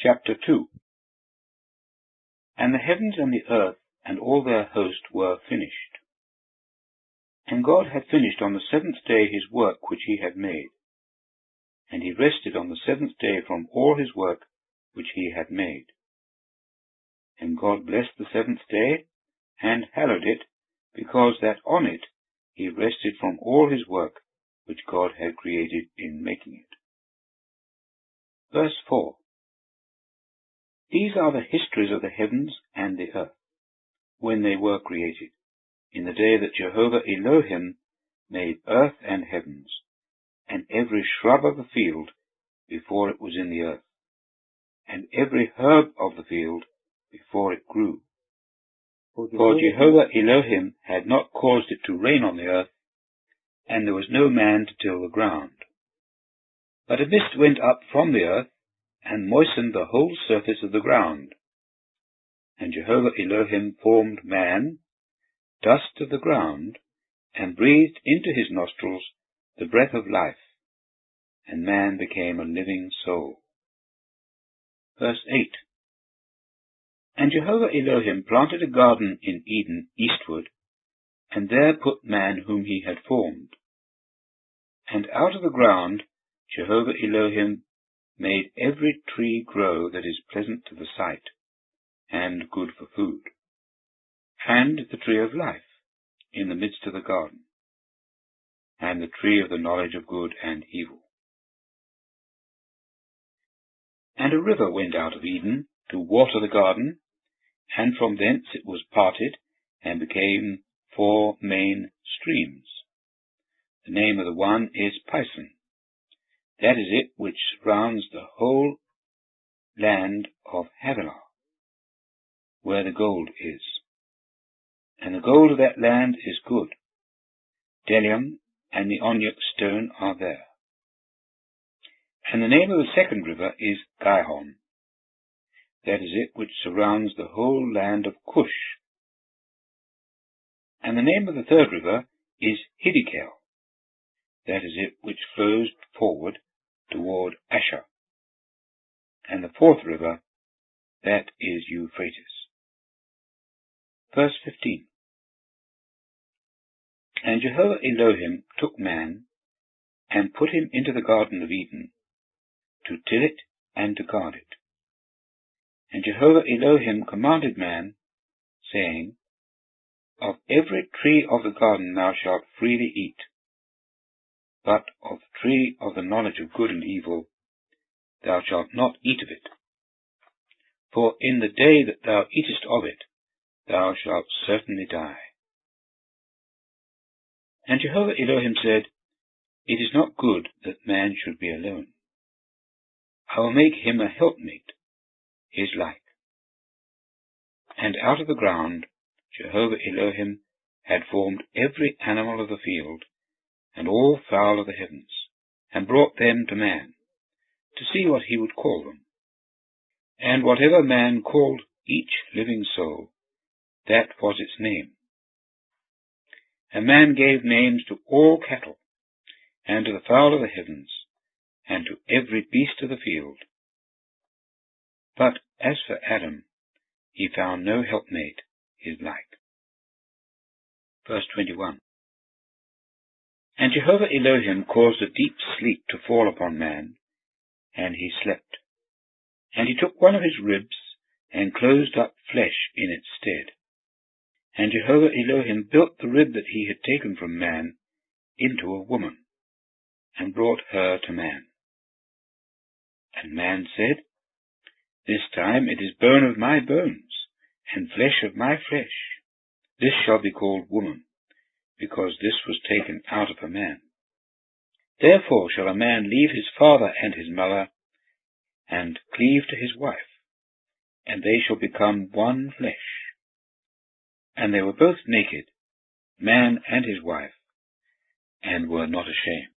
Chapter 2. And the heavens and the earth and all their host were finished. And God had finished on the seventh day his work which he had made. And he rested on the seventh day from all his work which he had made. And God blessed the seventh day, and hallowed it, because that on it he rested from all his work which God had created in making it. Verse 4. These are the histories of the heavens and the earth, when they were created, in the day that Jehovah Elohim made earth and heavens, and every shrub of the field before it was in the earth, and every herb of the field before it grew. For Jehovah Elohim had not caused it to rain on the earth, and there was no man to till the ground. But a mist went up from the earth, and moistened the whole surface of the ground. And Jehovah Elohim formed man, dust of the ground, and breathed into his nostrils the breath of life, and man became a living soul. Verse 8. And Jehovah Elohim planted a garden in Eden eastward, and there put man whom he had formed. And out of the ground Jehovah Elohim made every tree grow that is pleasant to the sight, and good for food, and the tree of life in the midst of the garden, and the tree of the knowledge of good and evil. And a river went out of Eden to water the garden, and from thence it was parted, and became 4 main streams. The name of the one is Pison. That is it which surrounds the whole land of Havilah, where the gold is. And the gold of that land is good. Bdellium and the onyx stone are there. And the name of the second river is Gihon. That is it which surrounds the whole land of Cush. And the name of the third river is Hiddekel. That is it which flows forward toward Asher. And the fourth river, that is Euphrates. Verse 15. And Jehovah Elohim took man, and put him into the garden of Eden, to till it and to guard it. And Jehovah Elohim commanded man, saying, Of every tree of the garden thou shalt freely eat, but of the tree of the knowledge of good and evil thou shalt not eat of it. For in the day that thou eatest of it, thou shalt certainly die. And Jehovah Elohim said, It is not good that man should be alone. I will make him a helpmate, his like. And out of the ground Jehovah Elohim had formed every animal of the field, and all fowl of the heavens, and brought them to man, to see what he would call them. And whatever man called each living soul, that was its name. And man gave names to all cattle, and to the fowl of the heavens, and to every beast of the field. But as for Adam, he found no helpmate his like. Verse 21. And Jehovah Elohim caused a deep sleep to fall upon man, and he slept. And he took one of his ribs, and closed up flesh in its stead. And Jehovah Elohim built the rib that he had taken from man into a woman, and brought her to man. And man said, This time it is bone of my bones, and flesh of my flesh. This shall be called woman, because this was taken out of a man. Therefore shall a man leave his father and his mother, and cleave to his wife, and they shall become one flesh. And they were both naked, man and his wife, and were not ashamed.